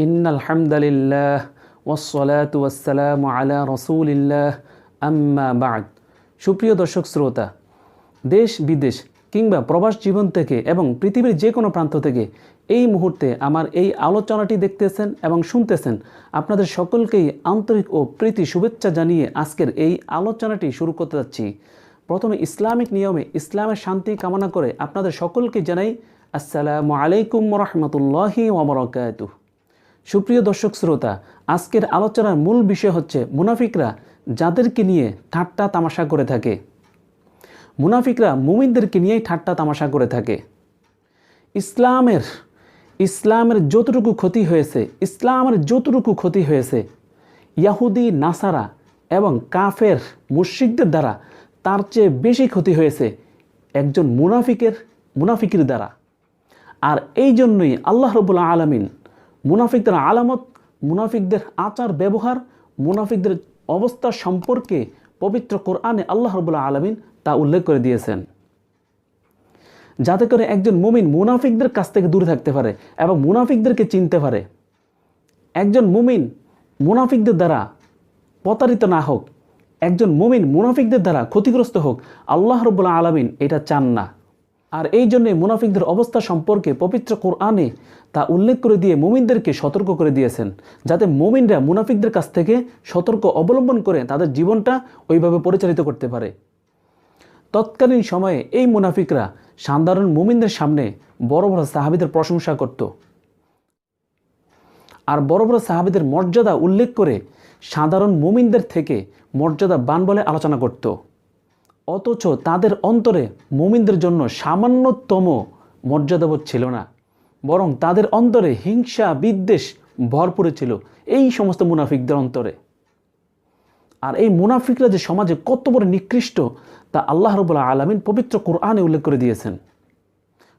ইন্নাল হামদালিল্লাহ ওয়াসসালাতু ওয়াসসালামু আলা রাসূলিল্লাহ আম্মা বা'দ। সুপ্রিয় দর্শক শ্রোতা, দেশ বিদেশ কিংবা প্রবাস জীবন থেকে এবং পৃথিবীর যে কোনো প্রান্ত থেকে এই মুহূর্তে আমার এই আলোচনাটি দেখতেছেন এবং শুনতেছেন, আপনাদের সকলকেই আন্তরিক ও প্রীতি শুভেচ্ছা জানিয়ে আজকের এই আলোচনাটি শুরু করতে যাচ্ছি। প্রথমে ইসলামিক নিয়মে ইসলামের শান্তি কামনা করে আপনাদের সকলকে জানাই আসসালামু আলাইকুম ওয়া রাহমাতুল্লাহি ওয়া বারাকাতুহু। সুপ্রিয় দর্শক শ্রোতা, আজকের আলোচনার মূল বিষয় হচ্ছে মুনাফিকরা যাদেরকে নিয়ে ঠাট্টা তামাশা করে থাকে। মুনাফিকরা মুমিনদেরকে নিয়েই ঠাট্টা তামাশা করে থাকে। ইসলামের যতটুকু ক্ষতি হয়েছে ইয়াহুদি নাসারা এবং কাফের মুশরিকদের দ্বারা তার চেয়ে বেশি ক্ষতি হয়েছে একজন মুনাফিকের দ্বারা। আর এই জন্যই আল্লাহ রাব্বুল আলামিন মুনাফিকদের আলামত, মুনাফিকদের আচার ব্যবহার, মুনাফিকদের অবস্থা সম্পর্কে পবিত্র কোরআনে আল্লাহ রাব্বুল আলামিন তা উল্লেখ করে দিয়েছেন, যাতে করে একজন মুমিন মুনাফিকদের কাছ থেকে দূরে থাকতে পারে এবং মুনাফিকদেরকে চিনতে পারে। একজন মুমিন মুনাফিকদের দ্বারা প্রতারিত না হোক, একজন মুমিন মুনাফিকদের দ্বারা ক্ষতিগ্রস্ত হোক, আল্লাহ রাব্বুল আলামিন এটা চান না। আর এই জন্যে মুনাফিকদের অবস্থা সম্পর্কে পবিত্র কোরআনে তা উল্লেখ করে দিয়ে মুমিনদেরকে সতর্ক করে দিয়েছেন, যাতে মুমিনরা মুনাফিকদের কাছ থেকে সতর্ক অবলম্বন করে তাদের জীবনটা ওইভাবে পরিচালিত করতে পারে। তৎকালীন সময়ে এই মুনাফিকরা সাধারণ মুমিনদের সামনে বড় বড় সাহাবীদের প্রশংসা করত আর বড় বড় সাহাবীদের মর্যাদা উল্লেখ করে সাধারণ মুমিনদের থেকে মর্যাদাবান বলে আলোচনা করত। অথচ তাদের অন্তরে মুমিনদের জন্য সামান্যতম মর্যাদাবোধ ছিল না, বরং তাদের অন্তরে হিংসা বিদ্বেষ ভরপুরে ছিল এই সমস্ত মুনাফিকদের অন্তরে। আর এই মুনাফিকরা যে সমাজে কত বড় নিকৃষ্ট তা আল্লাহ রাব্বুল আলামিন পবিত্র কোরআনে উল্লেখ করে দিয়েছেন।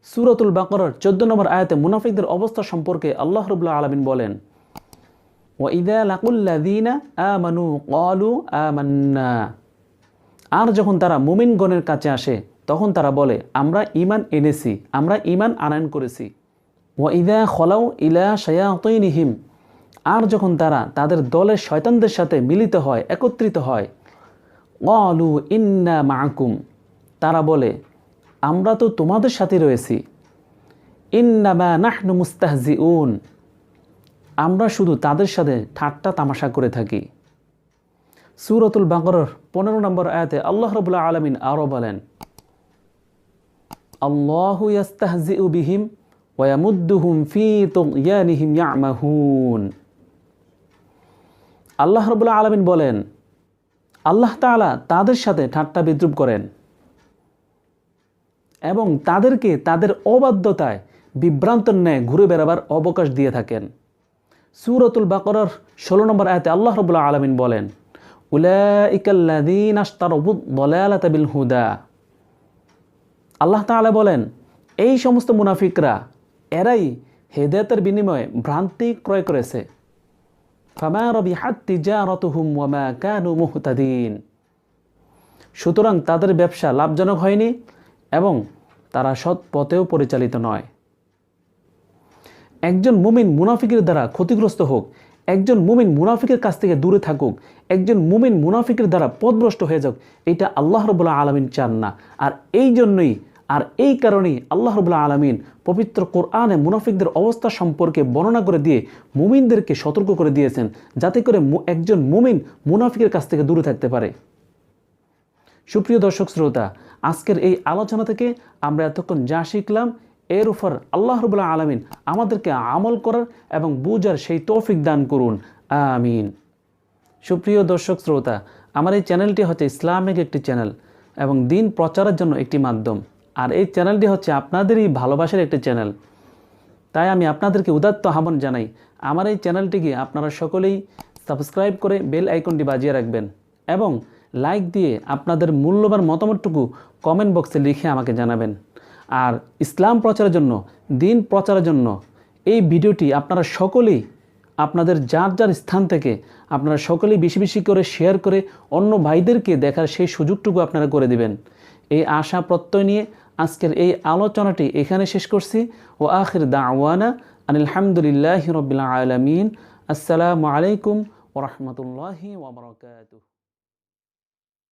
সূরাতুল বাকারার 14 নম্বর আয়াতে মুনাফিকদের অবস্থা সম্পর্কে আল্লাহ রাব্বুল আলামিন বলেন, ওয়া ইযা লাকুল্লাযীনা আমানু ক্বালু আমান্না। আর যখন তারা মুমিনগণের কাছে আসে তখন তারা বলে, আমরা ঈমান এনেছি, আমরা ঈমান আনয়ন করেছি। ওয়া ইযা খলাউ ইলা শায়াতিনহিম। আর যখন তারা তাদের দলের শয়তানদের সাথে মিলিত হয়, একত্রিত হয়, ক্বালু ইন্না মাআকুম। তারা বলে, আমরা তো তোমাদের সাথে রয়েছি। ইন্নামা নাহনু মুস্তাহজিউন। আমরা শুধু তাদের সাথে ঠাট্টা তামাশা করে থাকি। সূরাতুল বাকারার 15 নম্বর আয়াতে আল্লাহ রাব্বুল আলামিন আরো বলেন, আল্লাহু ইস্তাহজিউ বিহিম ওয়া ইয়ামুদ্দুহুম ফি তুগয়ানিহিম ইয়ামাহুন। আল্লাহ রাব্বুল আলামিন বলেন, আল্লাহ তাআলা তাদের সাথে ঠাট্টা বিদ্রূপ করেন এবং তাদেরকে তাদের অবাধ্যতায় বিভ্রান্তর ন্যায় ঘুরে বেড়াবার অবকাশ দিয়ে থাকেন। সূরাতুল বাকারার 16 নম্বর আয়াতে আল্লাহ রাব্বুল আলামিন বলেন, উলাইকাল্লাযীনা ইশতারাবুদ দালালাতা বিল হুদা। আল্লাহ তাআলা বলেন, এই সমস্ত মুনাফিকরা এরাই হেদায়েতের বিনিময়ে ভ্রান্তি ক্রয় করেছে। ফামা রাবিহাত তিজারাতুহুম ওয়া মা কানু মুহতাদিন। সুতরাং তাদের ব্যবসা লাভজনক হয়নি এবং তারা সৎ পথেও পরিচালিত নয়। একজন মুমিন মুনাফিকের দ্বারা ক্ষতিগ্রস্ত হোক, একজন মুমিন মুনাফিকের কাছ থেকে দূরে থাকুক, একজন মুমিন মুনাফিকের দ্বারা পথভ্রষ্ট হয়ে যাক, এটা আল্লাহ রাব্বুল আলামিন চান না। আর এই কারণেই আল্লাহ রাব্বুল আলামিন পবিত্র কোরআনে মুনাফিকদের অবস্থা সম্পর্কে বর্ণনা করে দিয়ে মুমিনদেরকে সতর্ক করে দিয়েছেন, যাতে করে একজন মুমিন মুনাফিকের কাছ থেকে দূরে থাকতে পারে। সুপ্রিয় দর্শক শ্রোতা, আজকের এই আলোচনা থেকে আমরা এতক্ষণ যা শিখলাম, এর উপর আল্লাহ রাব্বুল আলামিন আমাদেরকে আমল করার এবং বুঝার সেই তৌফিক দান করুন, আমিন। সুপ্রিয় দর্শক শ্রোতা, আমার এই চ্যানেলটি হচ্ছে ইসলামিক একটি চ্যানেল এবং দিন প্রচারের জন্য একটি মাধ্যম। আর এই চ্যানেলটি হচ্ছে আপনাদেরই ভালোবাসার একটি চ্যানেল। তাই আমি আপনাদেরকে উদাত্ত আহ্বান জানাই, আমার এই চ্যানেলটিকে আপনারা সকলেই সাবস্ক্রাইব করে বেল আইকনটি বাজিয়ে রাখবেন এবং লাইক দিয়ে আপনাদের মূল্যবান মতামতটুকু কমেন্ট বক্সে লিখে আমাকে জানাবেন। আর ইসলাম প্রচারের জন্য, দিন প্রচারের জন্য এই ভিডিওটি আপনারা সকলেই আপনাদের যার যার স্থান থেকে আপনারা সকলেই বেশি বেশি করে শেয়ার করে অন্য ভাইদেরকে দেখার সেই সুযোগটুকু আপনারা করে দিবেন। এই আশা প্রত্যয় নিয়ে আজকের এই আলোচনাটি এখানে শেষ করছি। ও আখির দাওয়ানা আনিল হামদুলিল্লাহি রাব্বিল আলামিন। আসসালামু আলাইকুম ওয়া রাহমাতুল্লাহি ওয়া বারাকাতুহু।